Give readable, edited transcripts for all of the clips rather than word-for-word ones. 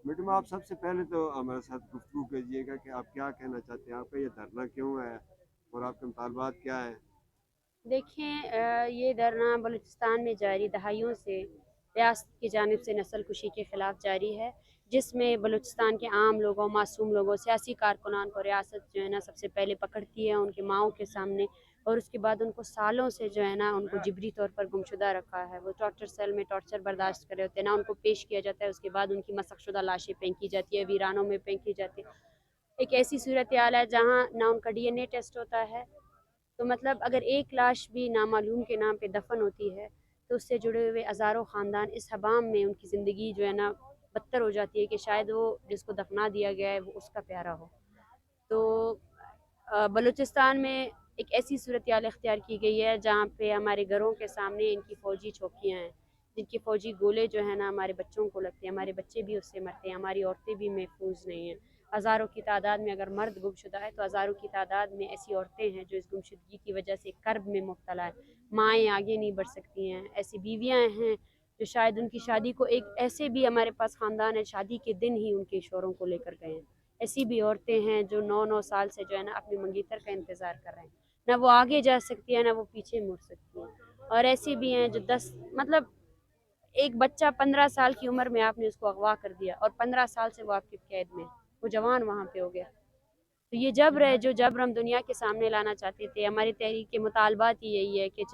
Madam, आप सबसे पहले तो हमारे साथ गुफ्तगू कीजिएगा कि आप क्या कहना चाहते हैं, आपका ये धरना क्यों है और आपके मुतालबात क्या है। देखें, ये धरना बलूचिस्तान में जारी दहाइयों से रियासत की जानिब से नस्ल कुशी के ख़िलाफ़ जारी है, जिसमें बलूचिस्तान के आम लोगों, मासूम लोगों, सियासी कारकुनान को रियासत जो है ना सबसे पहले पकड़ती है उनकी माओं के सामने, और उसके बाद उनको सालों से जो है ना उनको जिबरी तौर पर गुमशुदा रखा है। वो टॉर्चर सेल में टॉर्चर बर्दाश्त कर रहे होते हैं, ना उनको पेश किया जाता है, उसके बाद उनकी मसखशुदा लाशें फेंकी जाती है, वीरानों में फेंकी जाती है। एक ऐसी सूरत हाल है जहाँ ना उनका DNA टेस्ट होता है, तो मतलब अगर एक लाश भी नामालूम के नाम पे दफन होती है तो उससे जुड़े हुए हज़ारों ख़ानदान इस हबाम में उनकी ज़िंदगी जो है ना बदतर हो जाती है कि शायद वो जिसको दफना दिया गया है वो उसका प्यारा हो। तो बलूचिस्तान में एक ऐसी सूरत हाल इख्तियार की गई है जहाँ पे हमारे घरों के सामने इनकी फ़ौजी चौकियाँ हैं, जिनकी फ़ौजी गोले जो है ना हमारे बच्चों को लगते हैं, हमारे बच्चे भी उससे मरते हैं, हमारी औरतें भी महफूज नहीं हैं। हज़ारों की तादाद में अगर मर्द गुमशुदा है तो हज़ारों की तादाद में ऐसी औरतें हैं जो इस गुमशुदगी की वजह से कर्ब में मुब्तला है। माएँ आगे नहीं बढ़ सकती हैं, ऐसी बीवियाँ हैं जो शायद उनकी शादी को एक ऐसे भी हमारे पास ख़ानदान है शादी के दिन ही उनके शोहरों को लेकर गए हैं। ऐसी भी औरतें हैं जो 9-9 साल से जो है ना अपनी मंगेतर का इंतज़ार कर रहे हैं, ना वो आगे जा सकती है ना वो पीछे मुड़ सकती है। और ऐसी भी हैं जो 10 मतलब एक बच्चा 15 साल की उम्र में आपने उसको अगवा कर दिया और 15 साल से वो आपकी कैद में, वो जवान वहाँ पे हो गया। तो ये जब्र है जो जब्र हम दुनिया के सामने लाना चाहते थे। हमारी तहरीक के मुतालबात ही यही है कि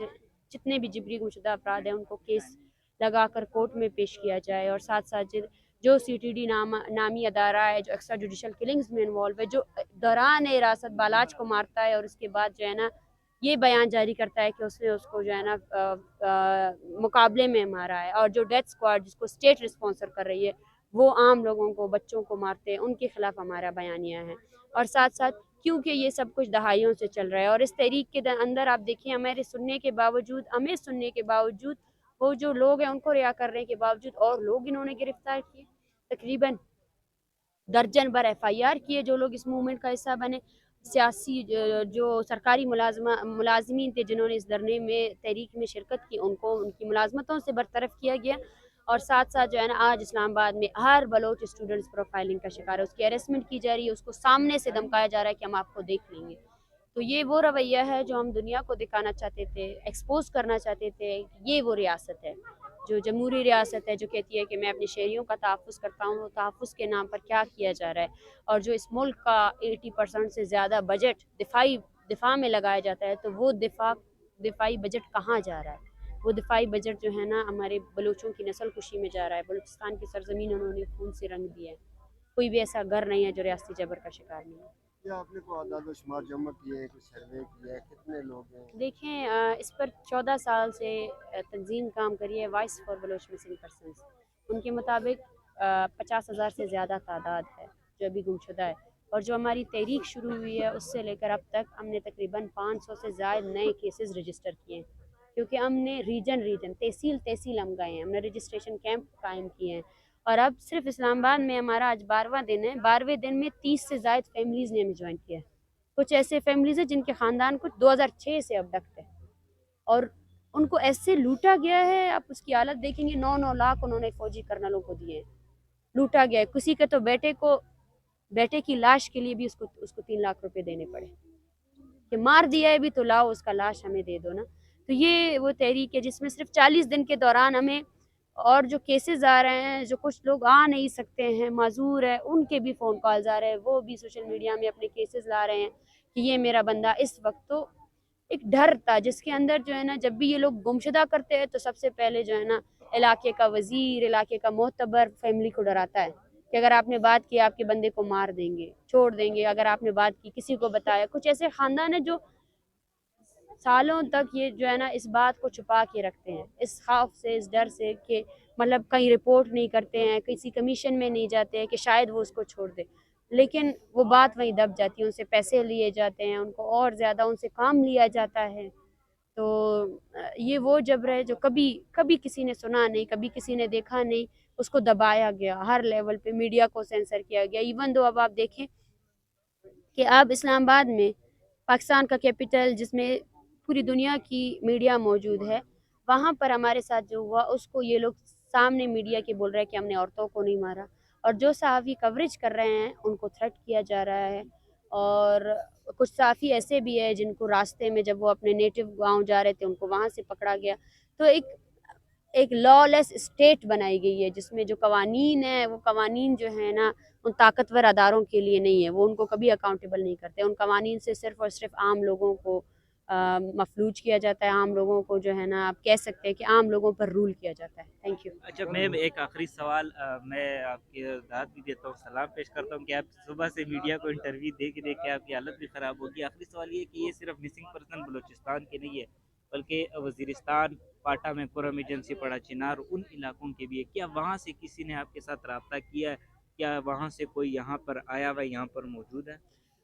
जितने भी जिबरी गुमशुदा अपराध हैं उनको केस लगाकर कोर्ट में पेश किया जाए, और साथ साथ जो CTD नामी अदारा है जो एक्स्ट्रा जुडिशल किलिंग्स में इन्वॉल्व है, जो दौरान हिरासत बालाज को मारता है और उसके बाद जो है ना ये बयान जारी करता है कि उसने उसको जो है ना मुकाबले में मारा है, और जो डेथ स्क्वाड जिसको स्टेट रिस्पॉन्सर कर रही है वो आम लोगों को, बच्चों को मारते हैं, उनके खिलाफ हमारा बयानिया है। और साथ साथ क्योंकि ये सब कुछ दहाइयों से चल रहा है और इस तहरीक के अंदर आप देखिए हमें सुनने के बावजूद वो जो लोग हैं उनको रिहा करने के बावजूद और लोग इन्होंने गिरफ्तार किए, तकरीबन दर्जन भर FIR किए जो लोग इस मूवमेंट का हिस्सा बने। सियासी जो सरकारी मुलाजमीन थे जिन्होंने इस धरने में तहरीक में शिरकत की उनको उनकी मुलाजमतों से बरतरफ किया गया। और साथ साथ जो है ना आज इस्लामाबाद में हर बलोच स्टूडेंट्स प्रोफाइलिंग का शिकार है, उसकी अरेस्टमेंट की जा रही है, उसको सामने से धमकाया जा रहा है कि हम आपको देख लेंगे। तो ये वो रवैया है जो हम दुनिया को दिखाना चाहते थे, एक्सपोज करना चाहते थे। ये वो रियासत है जो जमहूरी रियासत है जो कहती है कि मैं अपने शहरियों का तहफ़्फ़ुज़ करता हूँ, वो तहफ़्फ़ुज़ के नाम पर क्या किया जा रहा है। और जो इस मुल्क का 80% से ज़्यादा बजट दिफा में लगाया जाता है, तो वो दिफाई बजट कहाँ जा रहा है? वो दिफाई बजट जो है ना हमारे बलूचों की नस्ल कुशी में जा रहा है। बलूचिस्तान की सरजमीन उन्होंने खून से रंग दिया है। कोई भी ऐसा घर नहीं है जो रियासती जबर का शिकार नहीं है। क्या आपने कोई आदाद शुमार जमा किए है, कोई सर्वे किया है, कितने लोग हैं? देखें, इस पर 14 साल से तंजीम काम करी है, voice for Baloch missing persons. उनके मुताबिक 50,000 से ज़्यादा तादाद है जो अभी गुमशुदा है, और जो हमारी तहरीक शुरू हुई है उससे लेकर अब तक हमने तकरीबन 500 से ज़ायद नए केसेस रजिस्टर किए हैं, क्योंकि हमने रीजन रीजन तहसील तहसील हम गए हैं, हमने रजिस्ट्रेशन कैंप कायम किए हैं। और अब सिर्फ इस्लामाबाद में हमारा आज 12वां दिन है, 12वें दिन में 30 से ज़ायद फैमिलीज़ ने हमें ज्वाइन किया है। कुछ ऐसे फैमिलीज़ हैं जिनके ख़ानदान कुछ 2006 से अब तक है, और उनको ऐसे लूटा गया है, आप उसकी हालत देखेंगे। 9-9 लाख उन्होंने फौजी कर्नलों को दिए हैं, लूटा गया है। किसी के तो बेटे की लाश के लिए भी उसको उसको 3 लाख रुपए देने पड़े कि मार दिया है भी तो लाओ उसका लाश हमें दे दो ना। तो ये वो तहरीक है जिसमें सिर्फ 40 दिन के दौरान हमें, और जो केसेस आ रहे हैं, जो कुछ लोग आ नहीं सकते हैं, माजूर है, उनके भी फ़ोन कॉल्स आ रहे हैं, वो भी सोशल मीडिया में अपने केसेस ला रहे हैं कि ये मेरा बंदा। इस वक्त तो एक डर था जिसके अंदर जो है ना जब भी ये लोग गुमशुदा करते हैं तो सबसे पहले जो है ना इलाके का वजीर, इलाके का मोहतबर फैमिली को डराता है कि अगर आपने बात की आपके बंदे को मार देंगे, छोड़ देंगे। अगर आपने बात की, किसी को बताया, कुछ ऐसे ख़ानदान है जो सालों तक ये जो है ना इस बात को छुपा के रखते हैं, इस खौफ से, इस डर से कि मतलब कहीं रिपोर्ट नहीं करते हैं, किसी कमीशन में नहीं जाते हैं कि शायद वो उसको छोड़ दे, लेकिन वो बात वहीं दब जाती है, उनसे पैसे लिए जाते हैं, उनको और ज़्यादा उनसे काम लिया जाता है। तो ये वो जबर है जो कभी कभी किसी ने सुना नहीं, कभी किसी ने देखा नहीं, उसको दबाया गया हर लेवल पे, मीडिया को सेंसर किया गया। इवन दो अब आप देखें कि अब इस्लामाबाद में, पाकिस्तान का कैपिटल जिसमें पूरी दुनिया की मीडिया मौजूद है, वहाँ पर हमारे साथ जो हुआ उसको ये लोग सामने मीडिया के बोल रहे हैं कि हमने औरतों को नहीं मारा, اور جو صحافی کوریج کر رہے ہیں ان کو تھریٹ کیا جا رہا ہے، اور کچھ صحافی ایسے بھی ہیں جن کو راستے میں جب وہ اپنے نیٹو گاؤں جا رہے تھے ان کو وہاں سے پکڑا گیا. تو ایک لا لیس اسٹیٹ بنائی گئی ہے جس میں جو قوانین ہیں وہ قوانین جو ہیں نا ان طاقتور اداروں کے لیے نہیں ہے، وہ ان کو کبھی اکاؤنٹیبل نہیں کرتے. ان قوانین سے صرف اور صرف عام لوگوں کو مفلوج کیا جاتا ہے، عام لوگوں کو جو ہے نا آپ کہہ سکتے ہیں کہ عام لوگوں پر رول کیا جاتا ہے. Thank you. اچھا، میں ایک آخری سوال میں آپ کی دعوت بھی دیتا ہوں، سلام پیش کرتا ہوں کہ آپ صبح سے میڈیا کو انٹرویو دے کے آپ کی حالت بھی خراب ہوگی. آخری سوال یہ کہ یہ صرف مسنگ پرسن بلوچستان کے نہیں ہے بلکہ وزیرستان، پاٹا میں قرم ایجنسی، پڑا چنار، ان علاقوں کے بھی ہے. کیا وہاں سے کسی نے آپ کے ساتھ رابطہ کیا ہے؟ کیا وہاں سے کوئی یہاں پر آیا ہوا یہاں پر موجود ہے؟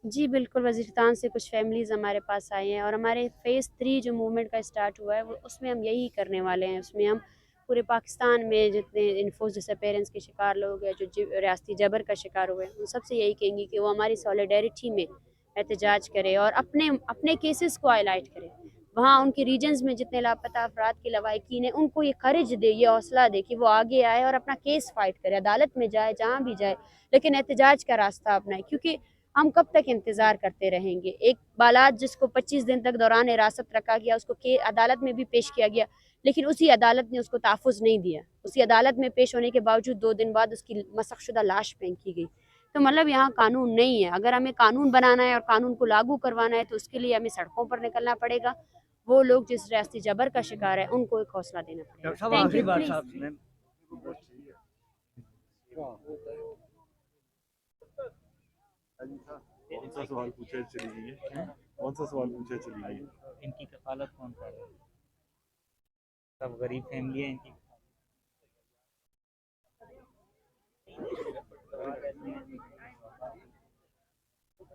جی بالکل، وزیرستان سے کچھ فیملیز ہمارے پاس آئی ہیں، اور ہمارے فیز 3 جو موومنٹ کا اسٹارٹ ہوا ہے اس میں ہم یہی کرنے والے ہیں. اس میں ہم پورے پاکستان میں جتنے انفورس ڈس اپیرنس کے شکار لوگ ہیں، جو ریاستی جبر کا شکار ہوئے ہیں، ان سب سے یہی کہیں گی کہ وہ ہماری سولیڈیرٹی میں احتجاج کرے اور اپنے کیسز کو ہائی لائٹ کرے. وہاں ان کے ریجنز میں جتنے لاپتہ افراد کے لواحقین ہیں ان کو یہ کریج دے، یہ حوصلہ دے کہ وہ آگے آئے اور اپنا کیس فائٹ کرے، عدالت میں جائے، جہاں بھی جائے، لیکن احتجاج کا راستہ اپنائے. کیونکہ ہم کب تک انتظار کرتے رہیں گے؟ ایک بالاد جس کو 25 دن تک دوران حراست رکھا گیا، اس کو عدالت میں بھی پیش کیا گیا، لیکن اسی عدالت نے اس کو تحفظ نہیں دیا. اسی عدالت میں پیش ہونے کے باوجود 2 دن بعد اس کی مسخ شدہ لاش پھینکی گئی. تو مطلب یہاں قانون نہیں ہے. اگر ہمیں قانون بنانا ہے اور قانون کو لاگو کروانا ہے تو اس کے لیے ہمیں سڑکوں پر نکلنا پڑے گا. وہ لوگ جس ریاستی جبر کا شکار ہے ان کو ایک حوصلہ دینا پڑے گا. Thank you. پلیز. کون سا سوال پوچھے چلی گئی ہے؟ کون سا سوال پوچھے چلی گئی ہے؟ ان کی کفالت کون کر رہا ہے؟ سب غریب فیملی ہے ان کی.